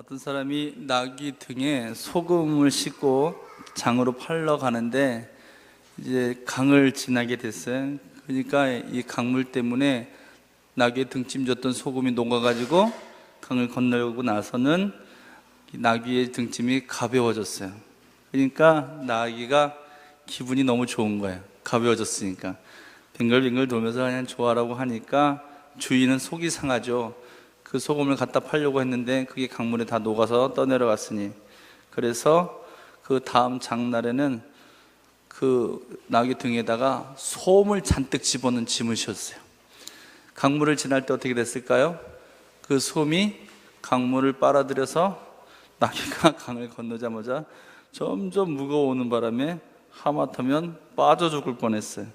어떤 사람이 나귀 등에 소금을 싣고 장으로 팔러 가는데 이제 강을 지나게 됐어요. 그러니까 이 강물 때문에 나귀의 등짐 졌던 소금이 녹아가지고 강을 건너고 나서는 나귀의 등짐이 가벼워졌어요. 그러니까 나귀가 기분이 너무 좋은 거예요. 가벼워졌으니까 뱅글뱅글 돌면서 그냥 좋아라고 하니까 주인은 속이 상하죠. 그 소금을 갖다 팔려고 했는데 그게 강물에 다 녹아서 떠내려갔으니. 그래서 그 다음 장날에는 그 나귀 등에다가 솜을 잔뜩 집어넣은 짐을 씌웠어요. 강물을 지날 때 어떻게 됐을까요? 그 솜이 강물을 빨아들여서 나귀가 강을 건너자마자 점점 무거워오는 바람에 하마터면 빠져 죽을 뻔했어요.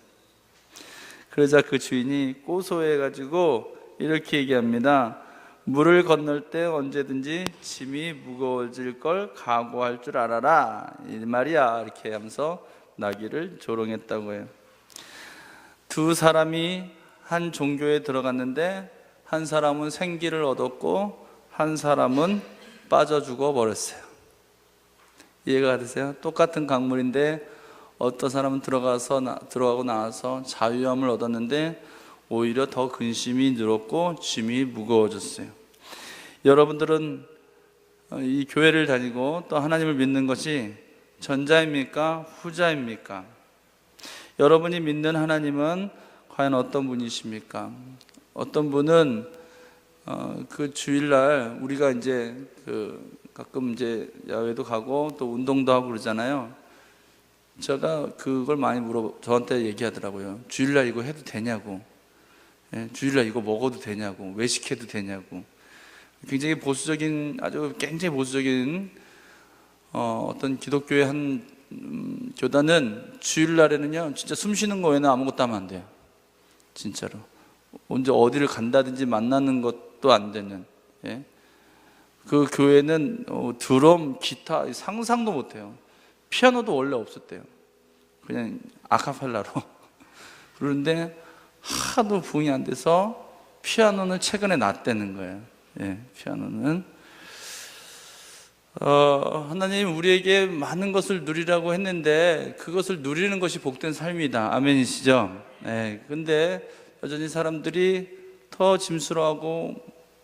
그러자 그 주인이 고소해가지고 이렇게 얘기합니다. 물을 건널 때 언제든지 짐이 무거워질 걸 각오할 줄 알아라, 이 말이야. 이렇게 하면서 나귀를 조롱했다고 해요. 두 사람이 한 종교에 들어갔는데 한 사람은 생기를 얻었고 한 사람은 빠져 죽어 버렸어요. 이해가 되세요? 똑같은 강물인데 어떤 사람은 들어가고 나와서 자유함을 얻었는데 오히려 더 근심이 늘었고 짐이 무거워졌어요. 여러분들은 이 교회를 다니고 또 하나님을 믿는 것이 전자입니까? 후자입니까? 여러분이 믿는 하나님은 과연 어떤 분이십니까? 어떤 분은 그 주일날 우리가 이제 가끔 이제 야외도 가고 또 운동도 하고 그러잖아요. 제가 그걸 많이 저한테 얘기하더라고요. 주일날 이거 해도 되냐고. 주일날 이거 먹어도 되냐고. 외식해도 되냐고. 굉장히 보수적인, 아주 굉장히 보수적인 어떤 기독교의 한 교단은 주일날에는요 진짜 숨 쉬는 거 외에는 아무것도 하면 안 돼요. 진짜로. 언제 어디를 간다든지 만나는 것도 안 되는. 그 교회는 드럼, 기타 상상도 못해요. 피아노도 원래 없었대요. 그냥 아카펠라로. 그런데 하도 부응이 안 돼서 피아노는 최근에 놨다는 거예요. 피아노는 하나님 우리에게 많은 것을 누리라고 했는데 그것을 누리는 것이 복된 삶이다. 아멘이시죠? 근데 여전히 사람들이 더 짐스러워하고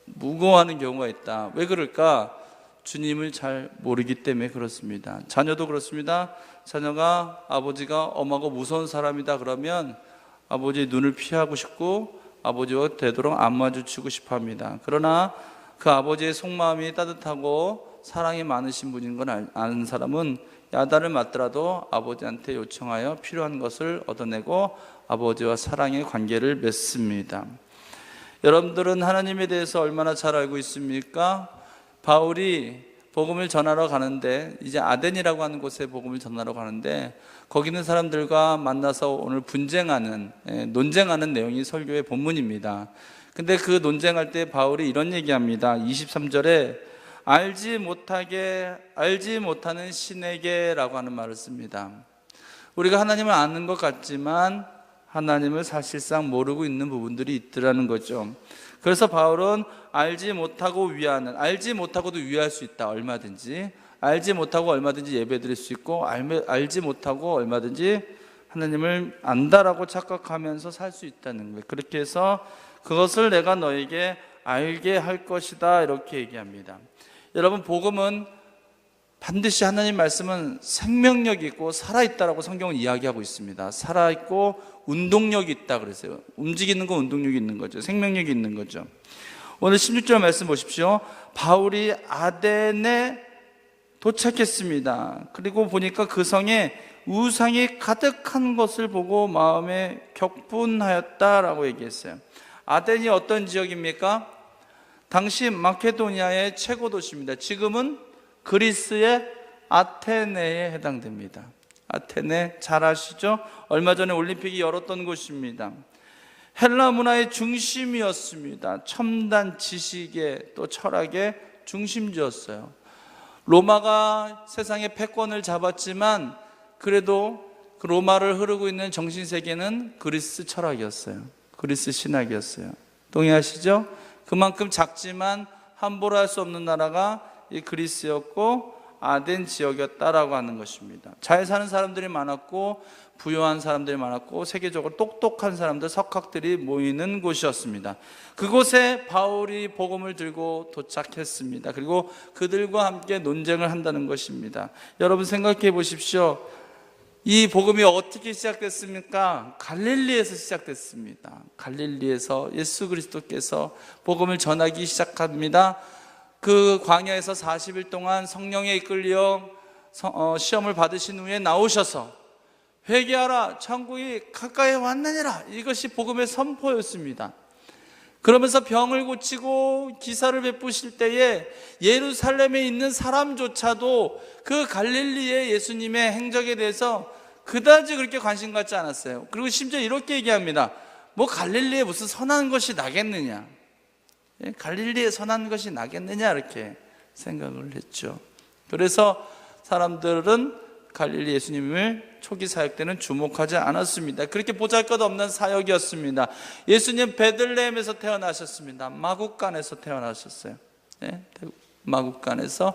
무거워하는 경우가 있다. 왜 그럴까? 주님을 잘 모르기 때문에 그렇습니다. 자녀도 그렇습니다. 자녀가 아버지가 엄하고 무서운 사람이다 그러면 아버지의 눈을 피하고 싶고 아버지와 되도록 안 마주치고 싶어 합니다. 그러나 그 아버지의 속마음이 따뜻하고 사랑이 많으신 분인 걸 아는 사람은 야단을 맞더라도 아버지한테 요청하여 필요한 것을 얻어내고 아버지와 사랑의 관계를 맺습니다. 여러분들은 하나님에 대해서 얼마나 잘 알고 있습니까? 바울이 복음을 전하러 가는데 이제 아덴이라고 하는 곳에 복음을 전하러 가는데 거기 있는 사람들과 만나서 오늘 논쟁하는 내용이 설교의 본문입니다. 근데 그 논쟁할 때 바울이 이런 얘기합니다. 23절에 알지 못하는 신에게라고 하는 말을 씁니다. 우리가 하나님을 아는 것 같지만 하나님을 사실상 모르고 있는 부분들이 있더라는 거죠. 그래서 바울은 알지 못하고도 위할 수 있다. 얼마든지 알지 못하고 얼마든지 예배 드릴 수 있고 알지 못하고 얼마든지 하나님을 안다라고 착각하면서 살 수 있다는 거예요. 그렇게 해서 그것을 내가 너에게 알게 할 것이다 이렇게 얘기합니다. 여러분 복음은 반드시 하나님 말씀은 생명력이 있고 살아있다라고 성경은 이야기하고 있습니다. 살아있고 운동력이 있다 그랬어요. 움직이는 건 운동력이 있는 거죠. 생명력이 있는 거죠. 오늘 16절 말씀 보십시오. 바울이 아덴에 도착했습니다. 그리고 보니까 그 성에 우상이 가득한 것을 보고 마음에 격분하였다라고 얘기했어요. 아덴이 어떤 지역입니까? 당시 마케도니아의 최고 도시입니다. 지금은 그리스의 아테네에 해당됩니다. 아테네 잘 아시죠? 얼마 전에 올림픽이 열었던 곳입니다. 헬라 문화의 중심이었습니다. 첨단 지식의 또 철학의 중심지였어요. 로마가 세상의 패권을 잡았지만 그래도 그 로마를 흐르고 있는 정신세계는 그리스 철학이었어요. 그리스 신학이었어요. 동의하시죠? 그만큼 작지만 함부로 할 수 없는 나라가 이 그리스였고 아덴 지역이었다라고 하는 것입니다. 잘 사는 사람들이 많았고 부유한 사람들이 많았고 세계적으로 똑똑한 사람들, 석학들이 모이는 곳이었습니다. 그곳에 바울이 복음을 들고 도착했습니다. 그리고 그들과 함께 논쟁을 한다는 것입니다. 여러분 생각해 보십시오. 이 복음이 어떻게 시작됐습니까? 갈릴리에서 시작됐습니다. 갈릴리에서 예수 그리스도께서 복음을 전하기 시작합니다. 그 광야에서 40일 동안 성령에 이끌려 시험을 받으신 후에 나오셔서 회개하라, 천국이 가까이 왔느니라, 이것이 복음의 선포였습니다. 그러면서 병을 고치고 기사를 베푸실 때에 예루살렘에 있는 사람조차도 그 갈릴리의 예수님의 행적에 대해서 그다지 그렇게 관심 갖지 않았어요. 그리고 심지어 이렇게 얘기합니다. 뭐 갈릴리에 무슨 선한 것이 나겠느냐, 갈릴리에 선한 것이 나겠느냐, 이렇게 생각을 했죠. 그래서 사람들은 갈릴리 예수님을 초기 사역 때는 주목하지 않았습니다. 그렇게 보잘것없는 사역이었습니다. 예수님 베들레헴에서 태어나셨습니다. 마국간에서 태어나셨어요. 마국간에서.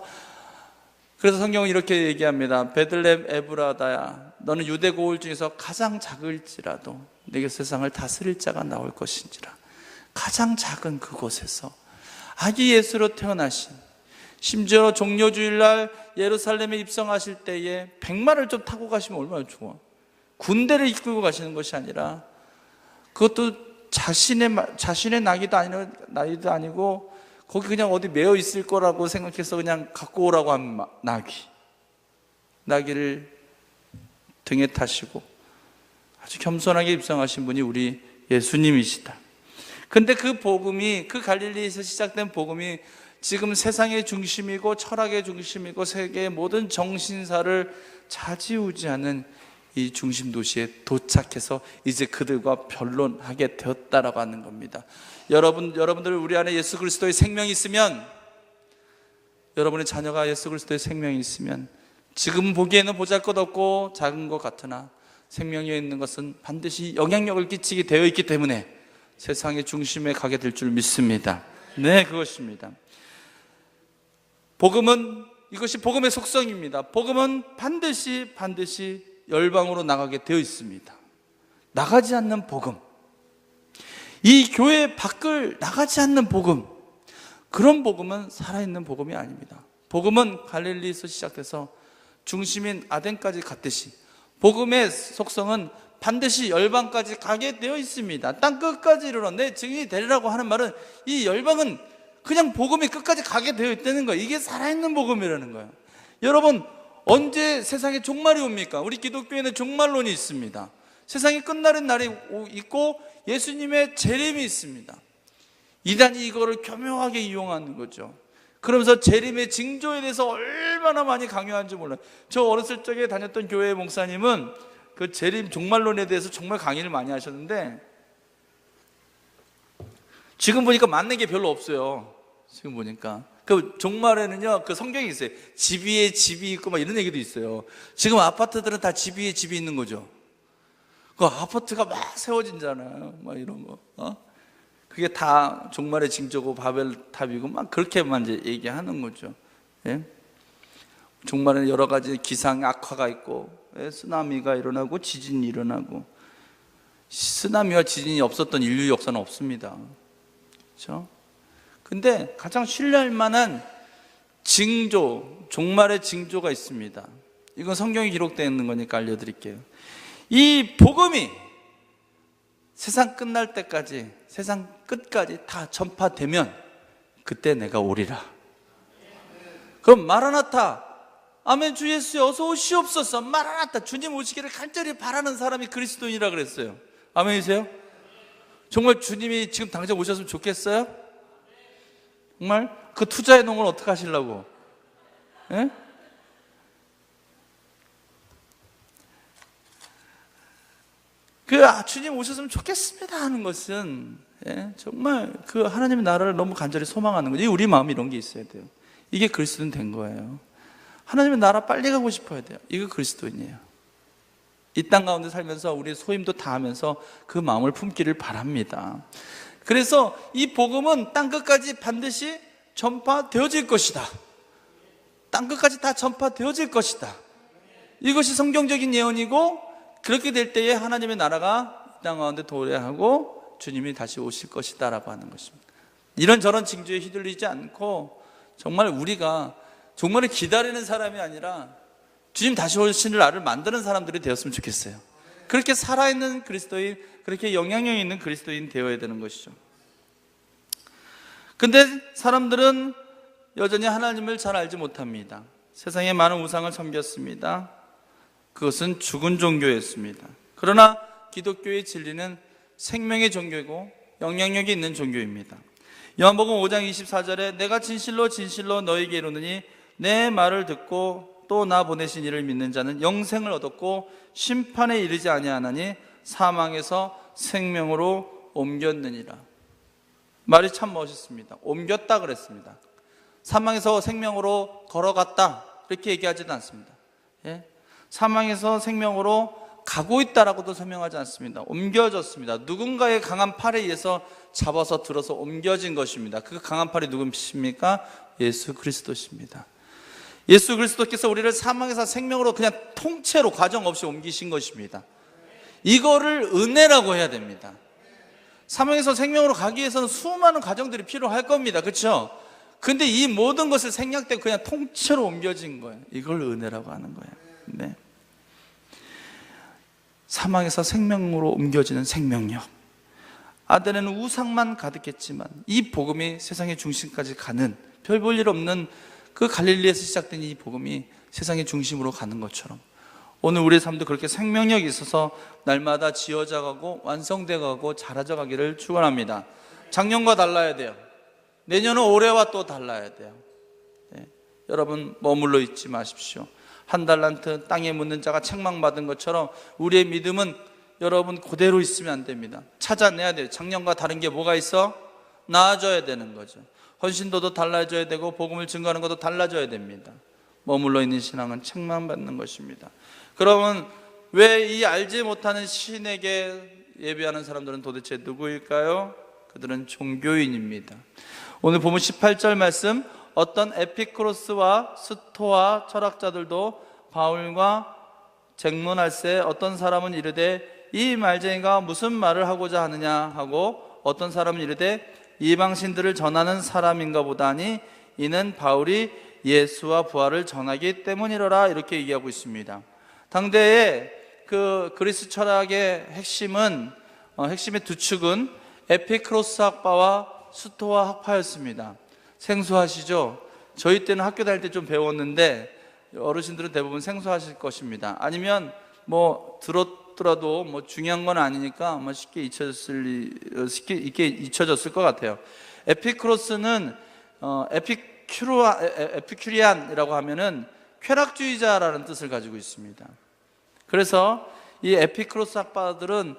그래서 성경은 이렇게 얘기합니다. 베들레헴 에브라다야, 너는 유대 고을 중에서 가장 작을지라도 내게 세상을 다스릴 자가 나올 것인지라. 가장 작은 그곳에서 아기 예수로 태어나신, 심지어 종려주일날 예루살렘에 입성하실 때에 백마를 좀 타고 가시면 얼마나 좋아. 군대를 이끌고 가시는 것이 아니라, 그것도 자신의 나이도 아니고 거기 그냥 어디 매여 있을 거라고 생각해서 그냥 갖고 오라고 한 나귀를 등에 타시고 아주 겸손하게 입성하신 분이 우리 예수님이시다. 근데 그 복음이, 그 갈릴리에서 시작된 복음이 지금 세상의 중심이고 철학의 중심이고 세계의 모든 정신사를 좌지우지하는 이 중심 도시에 도착해서 이제 그들과 변론하게 되었다라고 하는 겁니다. 여러분들 우리 안에 예수 그리스도의 생명이 있으면, 여러분의 자녀가 예수 그리스도의 생명이 있으면 지금 보기에는 보잘것없고 작은 것 같으나 생명이 있는 것은 반드시 영향력을 끼치게 되어 있기 때문에 세상의 중심에 가게 될 줄 믿습니다. 네, 그것입니다. 복음은, 이것이 복음의 속성입니다. 복음은 반드시 열방으로 나가게 되어 있습니다. 나가지 않는 복음, 이 교회 밖을 나가지 않는 복음, 그런 복음은 살아있는 복음이 아닙니다. 복음은 갈릴리에서 시작돼서 중심인 아덴까지 갔듯이 복음의 속성은 반드시 열방까지 가게 되어 있습니다. 땅 끝까지 이르러 내 증인이 되리라고 하는 말은, 이 열방은 그냥 복음이 끝까지 가게 되어 있다는 거예요. 이게 살아있는 복음이라는 거예요. 여러분, 언제 세상에 종말이 옵니까? 우리 기독교에는 종말론이 있습니다. 세상이 끝나는 날이 있고 예수님의 재림이 있습니다. 이단이 이거를 교묘하게 이용하는 거죠. 그러면서 재림의 징조에 대해서 얼마나 많이 강요하는지 몰라요. 저 어렸을 적에 다녔던 교회 목사님은 그 재림 종말론에 대해서 정말 강의를 많이 하셨는데, 지금 보니까 맞는 게 별로 없어요. 지금 보니까 그 종말에는요, 그 성경이 있어요. 집 위에 집이 있고 막 이런 얘기도 있어요. 지금 아파트들은 다 집 위에 집이 있는 거죠. 그 아파트가 막 세워진잖아요. 막 이런 거. 그게 다 종말의 징조고 바벨탑이고 막 그렇게만 이제 얘기하는 거죠. 예? 종말에는 여러 가지 기상 악화가 있고, 쓰나미가 일어나고 지진이 일어나고. 쓰나미와 지진이 없었던 인류 역사는 없습니다. 그렇죠? 근데 가장 신뢰할 만한 징조, 종말의 징조가 있습니다. 이건 성경에 기록되어 있는 거니까 알려드릴게요. 이 복음이 세상 끝날 때까지, 세상 끝까지 다 전파되면 그때 내가 오리라. 그럼 마라나타, 아멘, 주 예수여 어서 오시옵소서, 마라나타, 주님 오시기를 간절히 바라는 사람이 그리스도인이라 그랬어요. 아멘이세요? 정말 주님이 지금 당장 오셨으면 좋겠어요? 정말? 그 투자해 놓은 걸 어떻게 하시려고? 예? 주님 오셨으면 좋겠습니다 하는 것은, 정말 그 하나님의 나라를 너무 간절히 소망하는 거죠. 우리 마음이 이런 게 있어야 돼요. 이게 그리스도인 된 거예요. 하나님의 나라 빨리 가고 싶어야 돼요. 이거 그리스도인이에요. 이 땅 가운데 살면서 우리 소임도 다하면서 그 마음을 품기를 바랍니다. 그래서 이 복음은 땅끝까지 반드시 전파되어질 것이다. 땅끝까지 다 전파되어질 것이다. 이것이 성경적인 예언이고, 그렇게 될 때에 하나님의 나라가 이 땅 가운데 도래하고 주님이 다시 오실 것이다 라고 하는 것입니다. 이런저런 징조에 휘둘리지 않고 정말 우리가 정말 기다리는 사람이 아니라 주님 다시 오시는 날을 만드는 사람들이 되었으면 좋겠어요. 그렇게 살아있는 그리스도인, 그렇게 영향력 있는 그리스도인 되어야 되는 것이죠. 근데 사람들은 여전히 하나님을 잘 알지 못합니다. 세상에 많은 우상을 섬겼습니다. 그것은 죽은 종교였습니다. 그러나 기독교의 진리는 생명의 종교이고 영향력이 있는 종교입니다. 요한복음 5장 24절에 내가 진실로 진실로 너희에게 이르노니 내 말을 듣고 또 나 보내신 이를 믿는 자는 영생을 얻었고 심판에 이르지 아니하나니 사망에서 생명으로 옮겼느니라. 말이 참 멋있습니다. 옮겼다 그랬습니다. 사망에서 생명으로 걸어갔다 이렇게 얘기하지도 않습니다. 예? 사망에서 생명으로 가고 있다라고도 설명하지 않습니다. 옮겨졌습니다. 누군가의 강한 팔에 의해서 잡아서 들어서 옮겨진 것입니다. 그 강한 팔이 누구십니까? 예수 그리스도십니다. 예수 그리스도께서 우리를 사망에서 생명으로 그냥 통째로 과정 없이 옮기신 것입니다. 이거를 은혜라고 해야 됩니다. 사망에서 생명으로 가기 위해서는 수많은 과정들이 필요할 겁니다. 그렇죠? 근데 이 모든 것을 생략되고 그냥 통째로 옮겨진 거예요. 이걸 은혜라고 하는 거예요. 네. 사망에서 생명으로 옮겨지는 생명력. 아덴에는 우상만 가득했지만 이 복음이 세상의 중심까지 가는, 별 볼 일 없는 그 갈릴리에서 시작된 이 복음이 세상의 중심으로 가는 것처럼 오늘 우리의 삶도 그렇게 생명력이 있어서 날마다 지어져가고 완성돼가고 자라져 가기를 축원합니다. 작년과 달라야 돼요. 내년은 올해와 또 달라야 돼요. 네. 여러분 머물러 있지 마십시오. 한 달란트 땅에 묻는 자가 책망받은 것처럼 우리의 믿음은 여러분 그대로 있으면 안 됩니다. 찾아내야 돼요. 작년과 다른 게 뭐가 있어? 나아져야 되는 거죠. 헌신도도 달라져야 되고 복음을 증거하는 것도 달라져야 됩니다. 머물러 있는 신앙은 책망받는 것입니다. 그러면 왜 이 알지 못하는 신에게 예배하는 사람들은 도대체 누구일까요? 그들은 종교인입니다. 오늘 보면 18절 말씀, 어떤 에피크로스와 스토아 철학자들도 바울과 쟁론할세 어떤 사람은 이르되 이 말쟁이가 무슨 말을 하고자 하느냐 하고 어떤 사람은 이르되 이방신들을 전하는 사람인가 보다니 이는 바울이 예수와 부활을 전하기 때문이로라 이렇게 얘기하고 있습니다. 당대의 그 그리스 철학의 핵심의 두 축은 에피크로스 학파와 스토아 학파였습니다. 생소하시죠? 저희 때는 학교 다닐 때 좀 배웠는데 어르신들은 대부분 생소하실 것입니다. 아니면 뭐 들었더라도 뭐 중요한 건 아니니까 아마 쉽게 잊혀졌을 것 같아요. 에피크로스는 에피큐리안이라고 하면은 쾌락주의자라는 뜻을 가지고 있습니다. 그래서 이 에피크로스 학파들은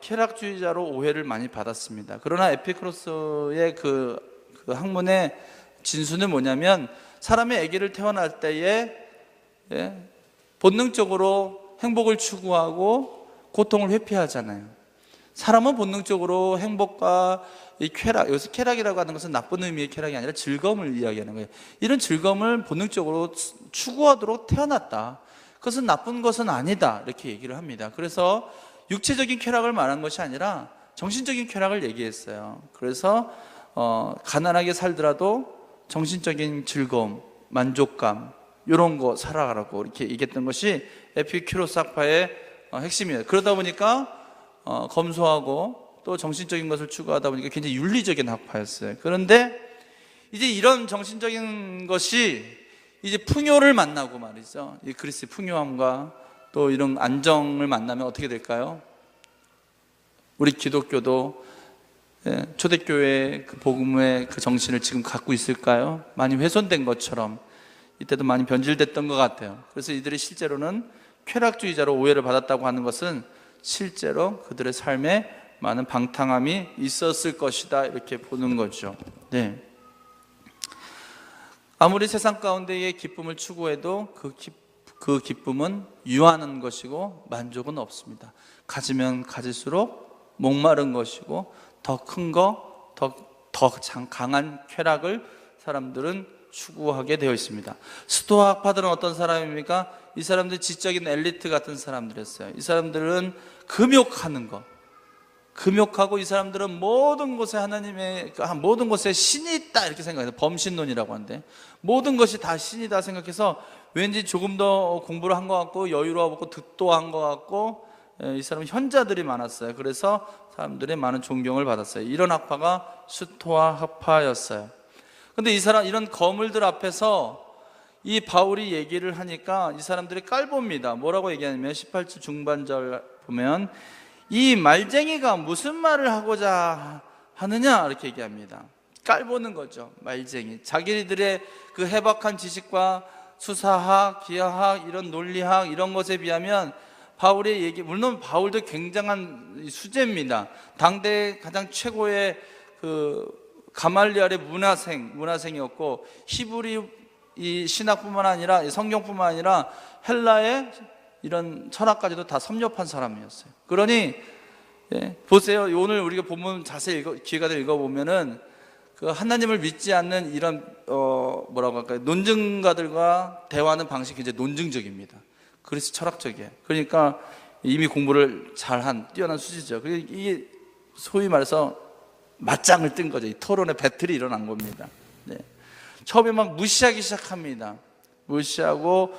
쾌락주의자로 오해를 많이 받았습니다. 그러나 에피크로스의 그 학문의 진수는 뭐냐면 사람의 아기를 태어날 때에 본능적으로 행복을 추구하고 고통을 회피하잖아요. 사람은 본능적으로 행복과 이 쾌락, 여기서 쾌락이라고 하는 것은 나쁜 의미의 쾌락이 아니라 즐거움을 이야기하는 거예요. 이런 즐거움을 본능적으로 추구하도록 태어났다. 그것은 나쁜 것은 아니다. 이렇게 얘기를 합니다. 그래서 육체적인 쾌락을 말한 것이 아니라 정신적인 쾌락을 얘기했어요. 그래서 가난하게 살더라도 정신적인 즐거움, 만족감 이런 거 살아가라고 이렇게 얘기했던 것이 에피큐로스 학파의 핵심이에요. 그러다 보니까 검소하고 또 정신적인 것을 추구하다 보니까 굉장히 윤리적인 학파였어요. 그런데 이제 이런 정신적인 것이 이제 풍요를 만나고 말이죠. 이 그리스의 풍요함과 또 이런 안정을 만나면 어떻게 될까요? 우리 기독교도 초대교회의 그 복음의 그 정신을 지금 갖고 있을까요? 많이 훼손된 것처럼 이때도 많이 변질됐던 것 같아요. 그래서 이들이 실제로는 쾌락주의자로 오해를 받았다고 하는 것은 실제로 그들의 삶에 많은 방탕함이 있었을 것이다 이렇게 보는 거죠. 네. 아무리 세상 가운데의 기쁨을 추구해도 그 기쁨은 유한한 것이고 만족은 없습니다. 가지면 가질수록 목마른 것이고 더 큰 거, 더 강한 쾌락을 사람들은 추구하게 되어 있습니다. 스토아 학파들은 어떤 사람입니까? 이 사람들 지적인 엘리트 같은 사람들이었어요. 이 사람들은 금욕하는 거, 금욕하고 이 사람들은 모든 곳에 하나님의 모든 곳에 신이 있다 이렇게 생각해요. 범신론이라고 하는데 모든 것이 다 신이다 생각해서 왠지 조금 더 공부를 한 것 같고 여유로워하고 득도 한 것 같고 이 사람은 현자들이 많았어요. 그래서 사람들이 많은 존경을 받았어요. 이런 학파가 스토아 학파였어요. 근데 이 사람 이런 거물들 앞에서 이 바울이 얘기를 하니까 이 사람들이 깔봅니다. 뭐라고 얘기하냐면 18절 중반절 보면 이 말쟁이가 무슨 말을 하고자 하느냐 이렇게 얘기합니다. 깔보는 거죠. 말쟁이. 자기들의 그 해박한 지식과 수사학, 기하학, 이런 논리학 이런 것에 비하면 바울의 얘기, 물론 바울도 굉장한 수재입니다. 당대 가장 최고의 그 가말리알의 문화생이었고 히브리 이 신학뿐만 아니라 성경뿐만 아니라 헬라의 이런 철학까지도 다 섭렵한 사람이었어요. 그러니 보세요. 오늘 우리가 본문 자세히 기회가 되어 읽어보면은 그 하나님을 믿지 않는 이런 뭐라고 할까요? 논증가들과 대화하는 방식이 이제 논증적입니다. 그래서 철학적이에요. 그러니까 이미 공부를 잘한 뛰어난 수지죠. 이게 소위 말해서 맞짱을 뜬 거죠. 이 토론의 배틀이 일어난 겁니다. 네. 처음에 막 무시하기 시작합니다. 무시하고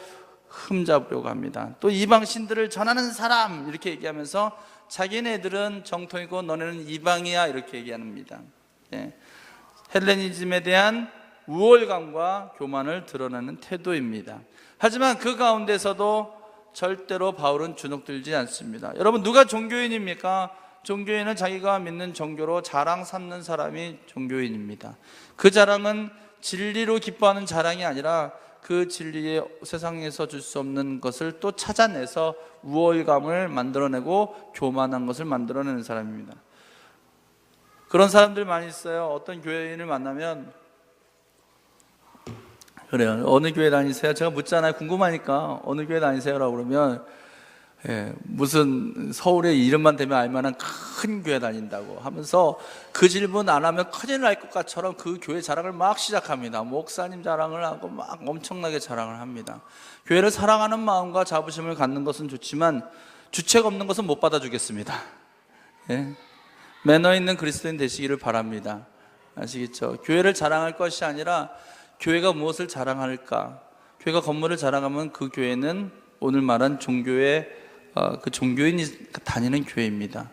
흠잡으려고 합니다. 또 이방 신들을 전하는 사람 이렇게 얘기하면서 자기네들은 정통이고 너네는 이방이야 이렇게 얘기합니다. 네. 헬레니즘에 대한 우월감과 교만을 드러내는 태도입니다. 하지만 그 가운데서도 절대로 바울은 주눅들지 않습니다. 여러분 누가 종교인입니까? 종교인은 자기가 믿는 종교로 자랑 삼는 사람이 종교인입니다. 그 자랑은 진리로 기뻐하는 자랑이 아니라 그 진리에 세상에서 줄 수 없는 것을 또 찾아내서 우월감을 만들어내고 교만한 것을 만들어내는 사람입니다. 그런 사람들 많이 있어요. 어떤 교회인을 만나면 그래요. 어느 교회 다니세요? 제가 묻잖아요. 궁금하니까 어느 교회 다니세요라고 그러면 무슨 서울의 이름만 대면 알만한 큰 교회 다닌다고 하면서 그 질문 안 하면 큰일 날 것 같처럼 그 교회 자랑을 막 시작합니다. 목사님 자랑을 하고 막 엄청나게 자랑을 합니다. 교회를 사랑하는 마음과 자부심을 갖는 것은 좋지만 주책 없는 것은 못 받아주겠습니다. 매너 있는 그리스도인 되시기를 바랍니다. 아시겠죠? 교회를 자랑할 것이 아니라 교회가 무엇을 자랑할까? 교회가 건물을 자랑하면 그 교회는 오늘 말한 종교의 그 종교인이 다니는 교회입니다.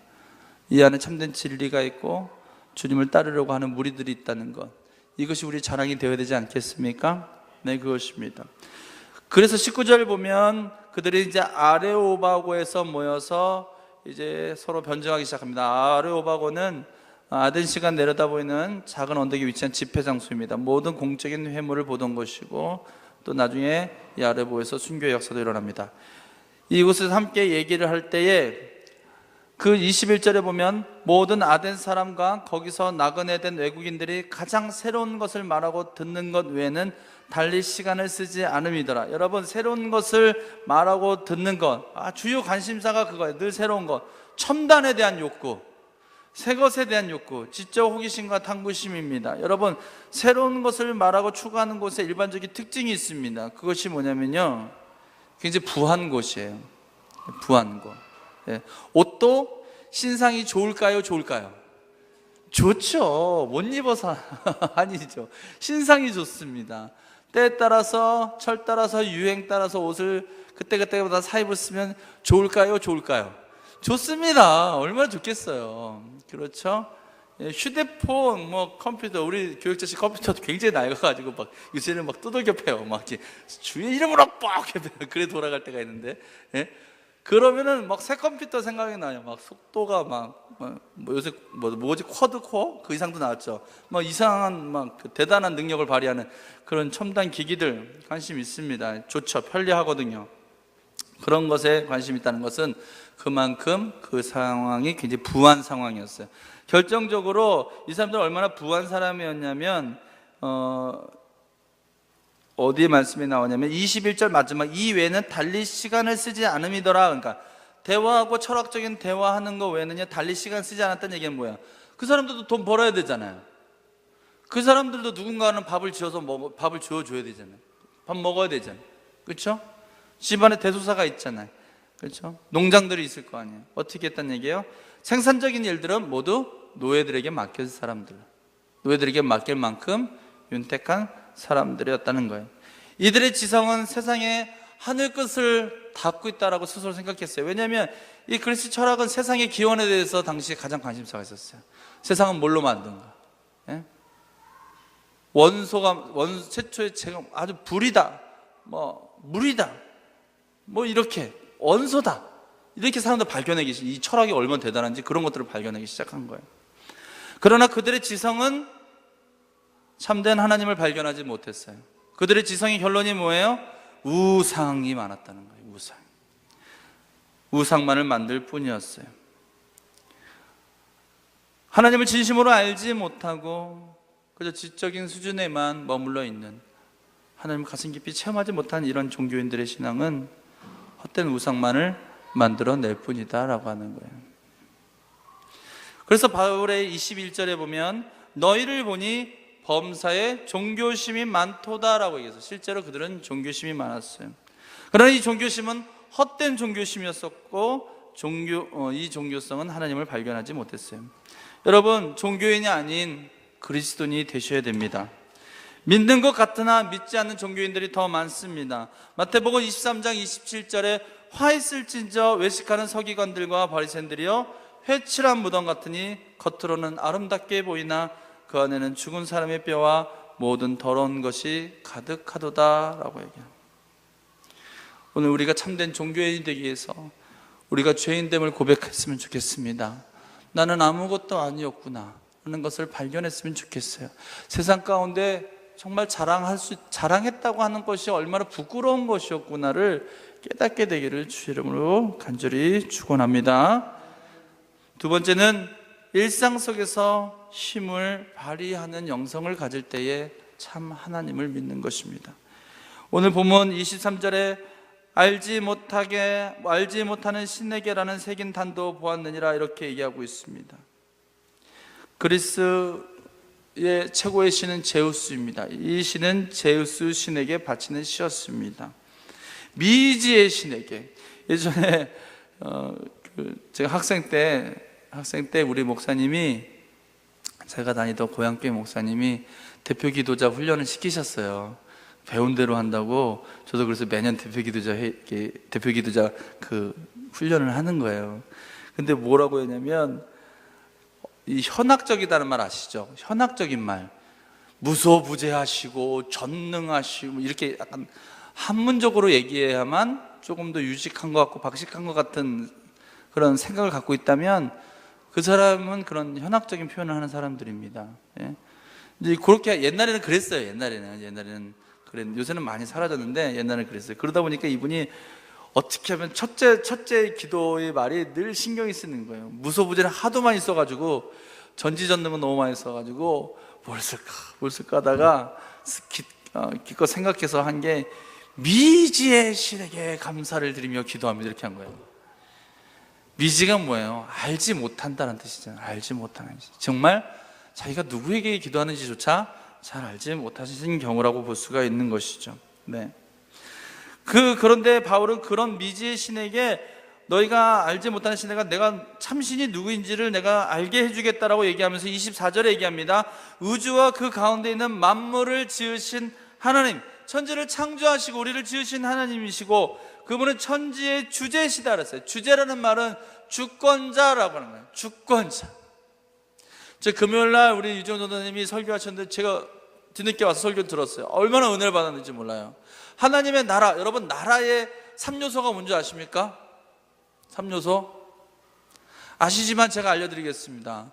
이 안에 참된 진리가 있고 주님을 따르려고 하는 무리들이 있다는 것, 이것이 우리 자랑이 되어야 되지 않겠습니까? 네, 그것입니다. 그래서 19절 보면 그들이 이제 아레오바고에서 모여서 이제 서로 변증하기 시작합니다. 아레오바고는 아덴시가 내려다 보이는 작은 언덕에 위치한 집회 장소입니다. 모든 공적인 회무를 보던 것이고 또 나중에 이 아레보에서 순교의 역사도 일어납니다. 이곳에서 함께 얘기를 할 때에 그 21절에 보면 모든 아덴 사람과 거기서 나그네 된 외국인들이 가장 새로운 것을 말하고 듣는 것 외에는 달리 시간을 쓰지 않음이더라. 여러분, 새로운 것을 말하고 듣는 것, 주요 관심사가 그거예요. 늘 새로운 것, 첨단에 대한 욕구, 새 것에 대한 욕구, 지적 호기심과 탐구심입니다. 여러분, 새로운 것을 말하고 추구하는 곳에 일반적인 특징이 있습니다. 그것이 뭐냐면요, 굉장히 부한 곳이에요. 부한 곳. 옷도 신상이 좋을까요? 좋을까요? 좋죠. 못 입어서 아니죠. 신상이 좋습니다. 때에 따라서, 철 따라서, 유행 따라서 옷을 그때그때마다 사 입었으면 좋을까요? 좋을까요? 좋습니다. 얼마나 좋겠어요. 그렇죠? 휴대폰, 컴퓨터, 우리 교육자식 컴퓨터도 굉장히 낡아가지고 막 요새는 막 두들겨 패요. 막 주의 이름으로 빡 해요. 그래 돌아갈 때가 있는데, 그러면은 막 새 컴퓨터 생각이 나요. 막 속도가 요새 뭐지 쿼드코어 그 이상도 나왔죠. 막 이상한 그 대단한 능력을 발휘하는 그런 첨단 기기들 관심 있습니다. 좋죠. 편리하거든요. 그런 것에 관심 있다는 것은 그만큼 그 상황이 굉장히 부한 상황이었어요. 결정적으로 이 사람들은 얼마나 부한 사람이었냐면 어디에 말씀이 나오냐면 21절 마지막 이 외에는 달리 시간을 쓰지 않음이더라. 그러니까 대화하고 철학적인 대화하는 거 외에는 달리 시간 쓰지 않았다는 얘기는 뭐야? 그 사람들도 돈 벌어야 되잖아요. 그 사람들도 누군가는 밥을 지어줘야 되잖아요. 밥 먹어야 되잖아요. 그렇죠? 집안에 대소사가 있잖아요. 그렇죠? 농장들이 있을 거 아니에요. 어떻게 했다는 얘기예요? 생산적인 일들은 모두 노예들에게 맡길 사람들, 노예들에게 맡길 만큼 윤택한 사람들이었다는 거예요. 이들의 지성은 세상에 하늘 끝을 닫고 있다라고 스스로 생각했어요. 왜냐하면 이 그리스 철학은 세상의 기원에 대해서 당시에 가장 관심사가 있었어요. 세상은 뭘로 만든가? 예? 최초의 제가 아주 불이다, 물이다, 이렇게 원소다, 이렇게 사람들 발견하기, 이 철학이 얼마나 대단한지 그런 것들을 발견하기 시작한 거예요. 그러나 그들의 지성은 참된 하나님을 발견하지 못했어요. 그들의 지성의 결론이 뭐예요? 우상이 많았다는 거예요. 우상만을 만들 뿐이었어요. 하나님을 진심으로 알지 못하고 그저 지적인 수준에만 머물러 있는, 하나님을 가슴 깊이 체험하지 못한 이런 종교인들의 신앙은 헛된 우상만을 만들어낼 뿐이다 라고 하는 거예요. 그래서 바울의 21절에 보면 너희를 보니 범사에 종교심이 많도다라고 얘기해서 실제로 그들은 종교심이 많았어요. 그러나 이 종교심은 헛된 종교심이었었고 이 종교성은 하나님을 발견하지 못했어요. 여러분, 종교인이 아닌 그리스도인이 되셔야 됩니다. 믿는 것 같으나 믿지 않는 종교인들이 더 많습니다. 마태복음 23장 27절에 화 있을진저 외식하는 서기관들과 바리새인들이여 회칠한 무덤 같으니 겉으로는 아름답게 보이나 그 안에는 죽은 사람의 뼈와 모든 더러운 것이 가득하도다 라고 얘기합니다. 오늘 우리가 참된 종교인이 되기 위해서 우리가 죄인됨을 고백했으면 좋겠습니다. 나는 아무것도 아니었구나 하는 것을 발견했으면 좋겠어요. 세상 가운데 정말 자랑했다고 하는 것이 얼마나 부끄러운 것이었구나를 깨닫게 되기를 주 이름으로 간절히 축원합니다. 두 번째는 일상 속에서 힘을 발휘하는 영성을 가질 때에 참 하나님을 믿는 것입니다. 오늘 본문 23절에 알지 못하는 신에게라는 새긴 단도 보았느니라 이렇게 얘기하고 있습니다. 그리스의 최고의 신은 제우스입니다. 이 신은 제우스 신에게 바치는 시였습니다. 미지의 신에게. 예전에 제가 학생 때 우리 목사님이, 제가 다니던 고향교회 목사님이 대표 기도자 훈련을 시키셨어요. 배운 대로 한다고. 저도 그래서 매년 대표 기도자 그 훈련을 하는 거예요. 근데 뭐라고 했냐면, 이 현학적이다는 말 아시죠? 현학적인 말, 무소부재하시고 전능하시고 이렇게 약간 한문적으로 얘기해야만 조금 더 유식한 것 같고 박식한 것 같은 그런 생각을 갖고 있다면 그 사람은 그런 현학적인 표현을 하는 사람들입니다. 예? 이제 그렇게 옛날에는 그랬어요. 옛날에는 요새는 많이 사라졌는데 옛날에는 그랬어요. 그러다 보니까 이분이 어떻게 하면 첫째 기도의 말이 늘 신경이 쓰는 거예요. 무소부재를 하도 많이 써가지고 전지전능은 너무 많이 써가지고 뭘 쓸까 하다가 기껏 생각해서 한 게 미지의 신에게 감사를 드리며 기도합니다 이렇게 한 거예요. 미지가 뭐예요? 알지 못한다는 뜻이잖아요. 알지 못하는, 정말 자기가 누구에게 기도하는지조차 잘 알지 못하신 경우라고 볼 수가 있는 것이죠. 네. 그런데 바울은 그런 미지의 신에게 너희가 알지 못하는 신에게 내가 참신이 누구인지를 내가 알게 해주겠다라고 얘기하면서 24절에 얘기합니다. 우주와 그 가운데 있는 만물을 지으신 하나님, 천지를 창조하시고 우리를 지으신 하나님이시고 그분은 천지의 주제시다 그랬어요. 주제라는 말은 주권자라고 하는 거예요. 주권자. 저 금요일날 우리 유정 전도님이 설교하셨는데 제가 뒤늦게 와서 설교 들었어요. 얼마나 은혜를 받았는지 몰라요. 하나님의 나라, 여러분 나라의 3요소가 뭔지 아십니까? 3요소? 아시지만 제가 알려드리겠습니다.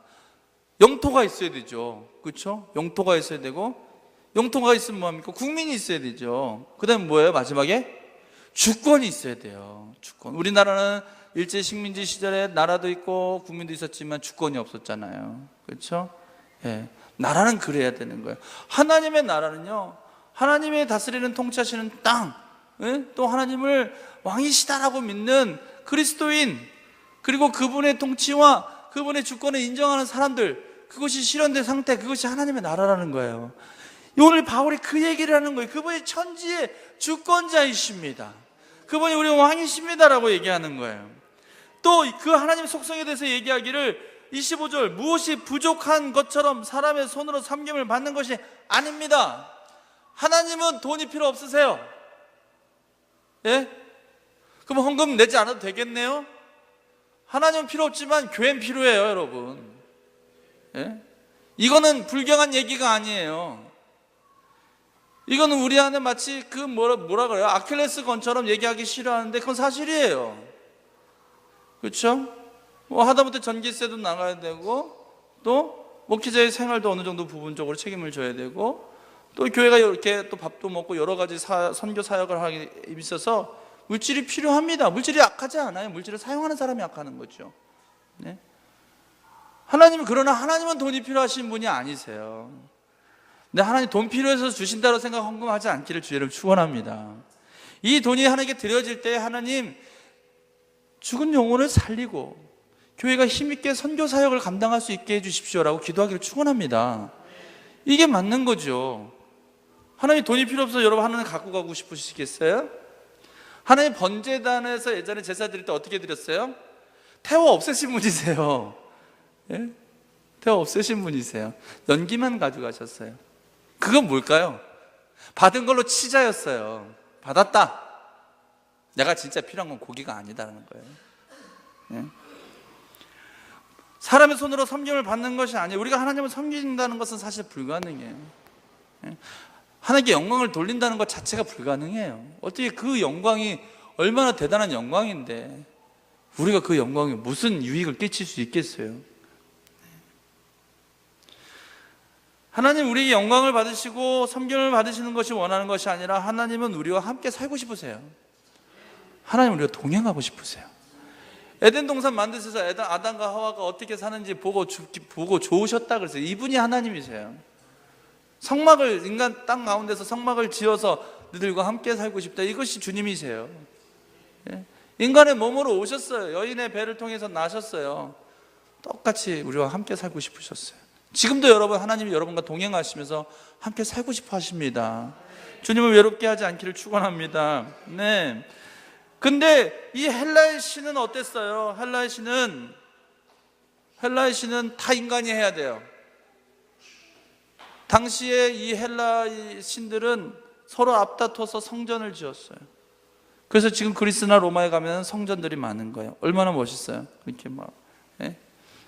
영토가 있어야 되죠. 그렇죠? 영토가 있어야 되고, 영토가 있으면 뭐합니까? 국민이 있어야 되죠. 그 다음에 뭐예요? 마지막에? 주권이 있어야 돼요. 주권. 우리나라는 일제 식민지 시절에 나라도 있고 국민도 있었지만 주권이 없었잖아요. 그렇죠? 예. 나라는 그래야 되는 거예요. 하나님의 나라는요, 하나님의 다스리는 통치하시는 땅, 또 하나님을 왕이시다라고 믿는 그리스도인, 그리고 그분의 통치와 그분의 주권을 인정하는 사람들, 그것이 실현된 상태, 그것이 하나님의 나라라는 거예요. 오늘 바울이 그 얘기를 하는 거예요. 그분이 천지의 주권자이십니다. 그분이 우리 왕이십니다라고 얘기하는 거예요. 또 그 하나님의 속성에 대해서 얘기하기를 25절, 무엇이 부족한 것처럼 사람의 손으로 섬김을 받는 것이 아닙니다. 하나님은 돈이 필요 없으세요. 예? 그럼 헌금 내지 않아도 되겠네요? 하나님은 필요 없지만 교회는 필요해요, 여러분. 예? 이거는 불경한 얘기가 아니에요. 이거는 우리 안에 마치 그 뭐라 그래요? 아킬레스 건처럼 얘기하기 싫어하는데 그건 사실이에요. 그렇죠? 뭐 하다못해 전기세도 나가야 되고, 또 목회자의 생활도 어느 정도 부분적으로 책임을 져야 되고, 또 교회가 이렇게 또 밥도 먹고 여러 가지 선교 사역을 하기 있어서 물질이 필요합니다. 물질이 약하지 않아요. 물질을 사용하는 사람이 약하는 거죠. 네? 그러나 하나님은 돈이 필요하신 분이 아니세요. 근데 하나님 돈 필요해서 주신다고 생각 헌금하지 않기를 주의를 축원합니다. 이 돈이 하나님께 드려질 때 하나님 죽은 영혼을 살리고 교회가 힘있게 선교 사역을 감당할 수 있게 해주십시오라고 기도하기를 축원합니다. 이게 맞는 거죠. 하나님 돈이 필요 없어서 여러분 하나님 갖고 가고 싶으시겠어요? 하나님 번제단에서 예전에 제사 드릴 때 어떻게 드렸어요? 태워 없애신 분이세요. 예? 태워 없애신 분이세요. 연기만 가져가셨어요. 그건 뭘까요? 받은 걸로 치자였어요. 받았다. 내가 진짜 필요한 건 고기가 아니다라는 거예요. 예? 사람의 손으로 섬김을 받는 것이 아니에요. 우리가 하나님을 섬긴다는 것은 사실 불가능해요. 예? 하나님께 영광을 돌린다는 것 자체가 불가능해요. 어떻게 그 영광이 얼마나 대단한 영광인데 우리가 그 영광에 무슨 유익을 끼칠 수 있겠어요? 하나님 우리에게 영광을 받으시고 섬김을 받으시는 것이 원하는 것이 아니라 하나님은 우리와 함께 살고 싶으세요. 하나님 우리와 동행하고 싶으세요. 에덴 동산 만드셔서 아담과 하와가 어떻게 사는지 보고 좋으셨다 그랬어요. 이분이 하나님이세요. 성막을 인간 땅 가운데서 성막을 지어서 너희들과 함께 살고 싶다. 이것이 주님이세요. 예? 인간의 몸으로 오셨어요. 여인의 배를 통해서 나셨어요. 똑같이 우리와 함께 살고 싶으셨어요. 지금도 여러분 하나님이 여러분과 동행하시면서 함께 살고 싶어 하십니다. 주님을 외롭게 하지 않기를 축원합니다. 네. 근데 이 헬라의 신은 어땠어요? 헬라의 신은 다 인간이 해야 돼요. 당시에 이 헬라의 신들은 서로 앞다퉈서 성전을 지었어요. 그래서 지금 그리스나 로마에 가면 성전들이 많은 거예요. 얼마나 멋있어요. 이렇게 막. 예?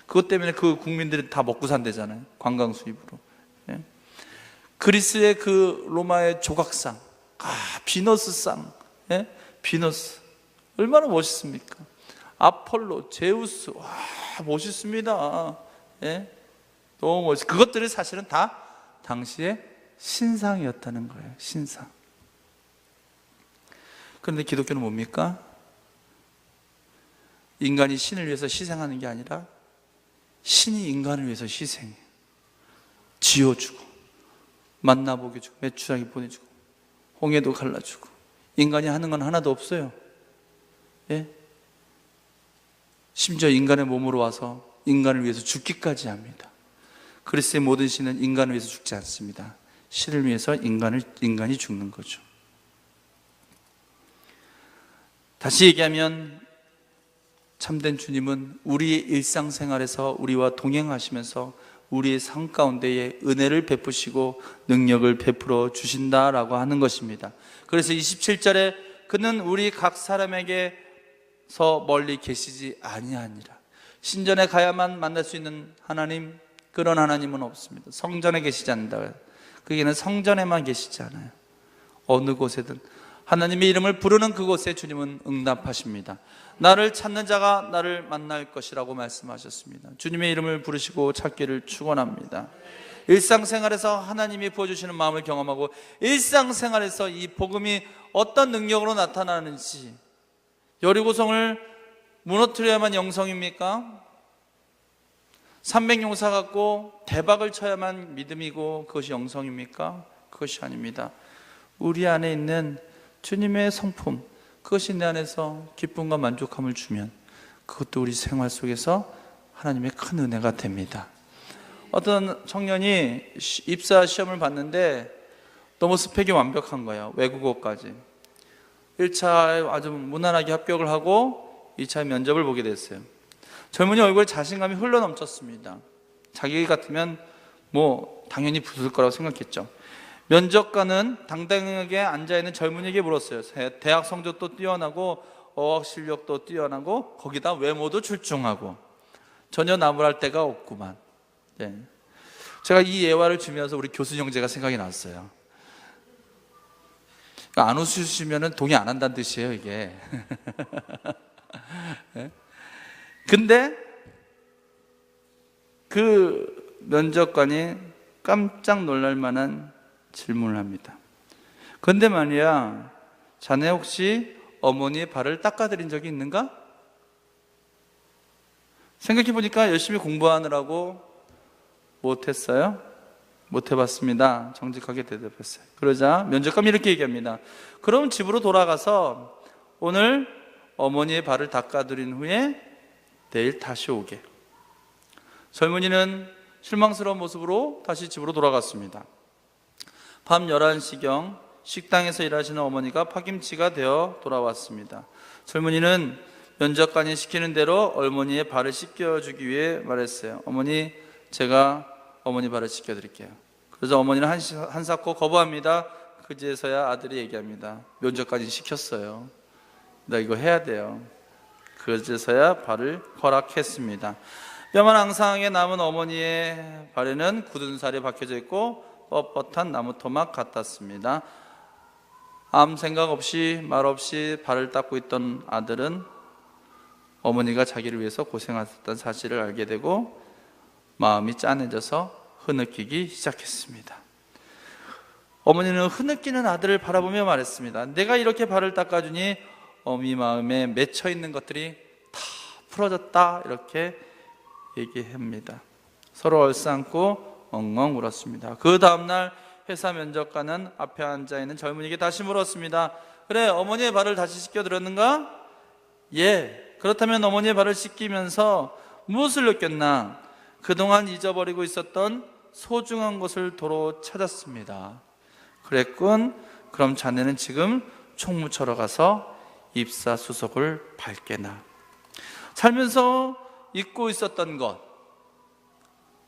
그것 때문에 그 국민들이 다 먹고 산대잖아요. 관광 수입으로. 예? 그리스의 그 로마의 조각상, 비너스상, 예? 비너스 얼마나 멋있습니까? 아폴로, 제우스, 와 멋있습니다. 예? 너무 멋있어요. 그것들이 사실은 다 당시의 신상이었다는 거예요. 신상. 그런데 기독교는 뭡니까? 인간이 신을 위해서 희생하는 게 아니라 신이 인간을 위해서 희생해요. 지어주고 만나보게 주고 메추라기 보내주고 홍해도 갈라주고 인간이 하는 건 하나도 없어요. 예? 심지어 인간의 몸으로 와서 인간을 위해서 죽기까지 합니다. 그리스의 모든 신은 인간을 위해서 죽지 않습니다. 신을 위해서 인간이 죽는 거죠. 다시 얘기하면 참된 주님은 우리의 일상생활에서 우리와 동행하시면서 우리의 삶 가운데에 은혜를 베푸시고 능력을 베풀어 주신다라고 하는 것입니다. 그래서 27절에 그는 우리 각 사람에게서 멀리 계시지 아니하니라. 신전에 가야만 만날 수 있는 하나님, 그런 하나님은 없습니다. 성전에 계시지 않는다. 그게는 성전에만 계시지 않아요. 어느 곳에든 하나님의 이름을 부르는 그곳에 주님은 응답하십니다. 나를 찾는 자가 나를 만날 것이라고 말씀하셨습니다. 주님의 이름을 부르시고 찾기를 축원합니다. 일상생활에서 하나님이 부어주시는 마음을 경험하고 일상생활에서 이 복음이 어떤 능력으로 나타나는지. 여리고성을 무너뜨려야만 영성입니까? 300용사 갖고 대박을 쳐야만 믿음이고 그것이 영성입니까? 그것이 아닙니다. 우리 안에 있는 주님의 성품, 그것이 내 안에서 기쁨과 만족함을 주면 그것도 우리 생활 속에서 하나님의 큰 은혜가 됩니다. 어떤 청년이 입사 시험을 봤는데 너무 스펙이 완벽한 거예요. 외국어까지. 1차에 아주 무난하게 합격을 하고 2차 면접을 보게 됐어요. 젊은이 얼굴에 자신감이 흘러넘쳤습니다. 자기 같으면 뭐 당연히 붙을 거라고 생각했죠. 면접관은 당당하게 앉아있는 젊은이에게 물었어요. 대학 성적도 뛰어나고 어학 실력도 뛰어나고 거기다 외모도 출중하고 전혀 나무랄 데가 없구만. 네. 제가 이 예화를 주면서 우리 교수 형제가 생각이 났어요. 안 웃으시면 동의 안 한다는 뜻이에요, 이게. 네? 근데 그 면접관이 깜짝 놀랄 만한 질문을 합니다. 근데 말이야, 자네 혹시 어머니의 발을 닦아드린 적이 있는가? 생각해보니까 열심히 공부하느라고 못했어요? 못해봤습니다. 정직하게 대답했어요. 그러자 면접관이 이렇게 얘기합니다. 그럼 집으로 돌아가서 오늘 어머니의 발을 닦아드린 후에 내일 다시 오게. 젊은이는 실망스러운 모습으로 다시 집으로 돌아갔습니다. 밤 11시경 식당에서 일하시는 어머니가 파김치가 되어 돌아왔습니다. 젊은이는 면접관이 시키는 대로 어머니의 발을 씻겨주기 위해 말했어요. 어머니, 제가 어머니 발을 씻겨드릴게요. 그래서 어머니는 한사코 거부합니다. 그제서야 아들이 얘기합니다. 면접관이 시켰어요. 나 이거 해야 돼요. 그제서야 발을 허락했습니다. 뼈만 앙상하게 남은 어머니의 발에는 굳은 살이 박혀져 있고 뻣뻣한 나무 토막 같았습니다. 아무 생각 없이 말 없이 발을 닦고 있던 아들은 어머니가 자기를 위해서 고생하셨다는 사실을 알게 되고 마음이 짠해져서 흐느끼기 시작했습니다. 어머니는 흐느끼는 아들을 바라보며 말했습니다. 내가 이렇게 발을 닦아주니 어미 마음에 맺혀 있는 것들이 다 풀어졌다, 이렇게 얘기합니다. 서로 얼싸안고 엉엉 울었습니다. 그 다음날 회사 면접관은 앞에 앉아있는 젊은이에게 다시 물었습니다. 그래, 어머니의 발을 다시 씻겨드렸는가? 예. 그렇다면 어머니의 발을 씻기면서 무엇을 느꼈나? 그동안 잊어버리고 있었던 소중한 것을 도로 찾았습니다. 그랬군. 그럼 자네는 지금 총무처로 가서 입사수석을 밟게나. 살면서 잊고 있었던 것,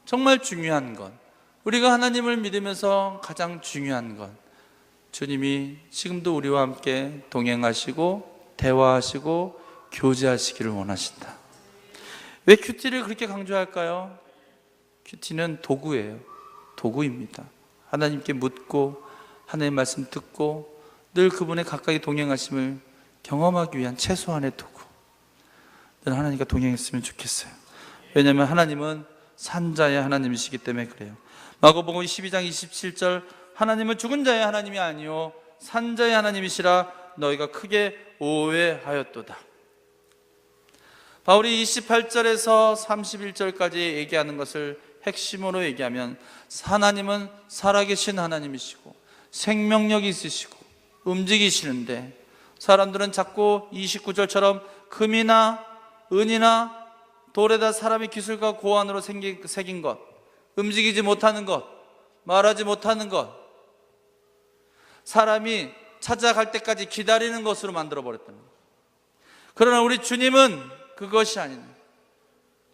정말 중요한 것, 우리가 하나님을 믿으면서 가장 중요한 것, 주님이 지금도 우리와 함께 동행하시고 대화하시고 교제하시기를 원하신다. 왜 큐티를 그렇게 강조할까요? 큐티는 도구예요. 도구입니다. 하나님께 묻고 하나님의 말씀 듣고 늘 그분의 가까이 동행하심을 경험하기 위한 최소한의 도구. 늘 하나님과 동행했으면 좋겠어요. 왜냐하면 하나님은 산자의 하나님이시기 때문에 그래요. 마가복음 12장 27절, 하나님은 죽은 자의 하나님이 아니요 산자의 하나님이시라 너희가 크게 오해하였도다. 바울이 28절에서 31절까지 얘기하는 것을 핵심으로 얘기하면 하나님은 살아계신 하나님이시고 생명력이 있으시고 움직이시는데, 사람들은 자꾸 29절처럼 금이나 은이나 돌에다 사람의 기술과 고안으로 새긴 것, 움직이지 못하는 것, 말하지 못하는 것, 사람이 찾아갈 때까지 기다리는 것으로 만들어버렸다는 거예요. 그러나 우리 주님은 그것이 아닌,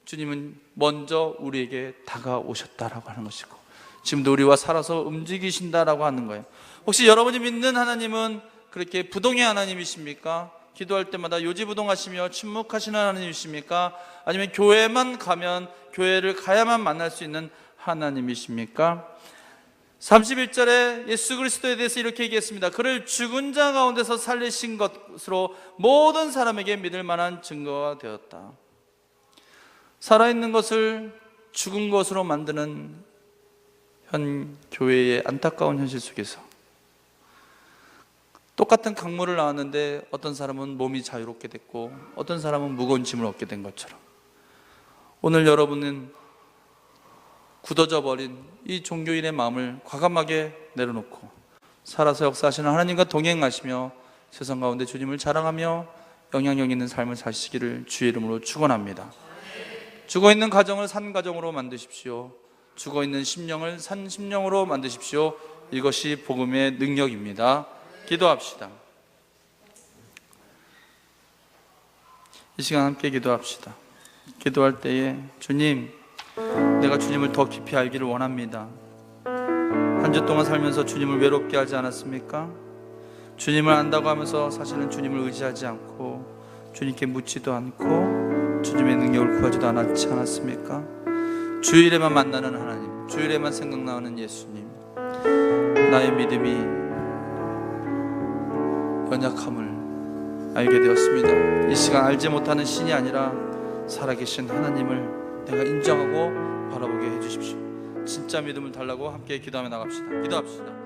주님은 먼저 우리에게 다가오셨다라고 하는 것이고 지금도 우리와 살아서 움직이신다라고 하는 거예요. 혹시 여러분이 믿는 하나님은 그렇게 부동의 하나님이십니까? 기도할 때마다 요지부동하시며 침묵하시는 하나님이십니까? 아니면 교회만 가면, 교회를 가야만 만날 수 있는 하나님이십니까? 31절에 예수 그리스도에 대해서 이렇게 얘기했습니다. 그를 죽은 자 가운데서 살리신 것으로 모든 사람에게 믿을 만한 증거가 되었다. 살아있는 것을 죽은 것으로 만드는 현 교회의 안타까운 현실 속에서 똑같은 강물을 나왔는데 어떤 사람은 몸이 자유롭게 됐고 어떤 사람은 무거운 짐을 얻게 된 것처럼, 오늘 여러분은 굳어져 버린 이 종교인의 마음을 과감하게 내려놓고 살아서 역사하시는 하나님과 동행하시며 세상 가운데 주님을 자랑하며 영향력 있는 삶을 사시기를 주의 이름으로 축원합니다. 죽어있는 가정을 산 가정으로 만드십시오. 죽어있는 심령을 산 심령으로 만드십시오. 이것이 복음의 능력입니다. 기도합시다. 이 시간 함께 기도합시다. 기도할 때에 주님, 내가 주님을 더 깊이 알기를 원합니다. 한 주 동안 살면서 주님을 외롭게 하지 않았습니까? 주님을 안다고 하면서 사실은 주님을 의지하지 않고 주님께 묻지도 않고 주님의 능력을 구하지도 않았지 않았습니까? 주일에만 만나는 하나님, 주일에만 생각나는 예수님, 나의 믿음이 연약함을 알게 되었습니다. 이 시간 알지 못하는 신이 아니라 살아계신 하나님을 내가 인정하고 바라보게 해주십시오. 진짜 믿음을 달라고 함께 기도하며 나갑시다. 기도합시다.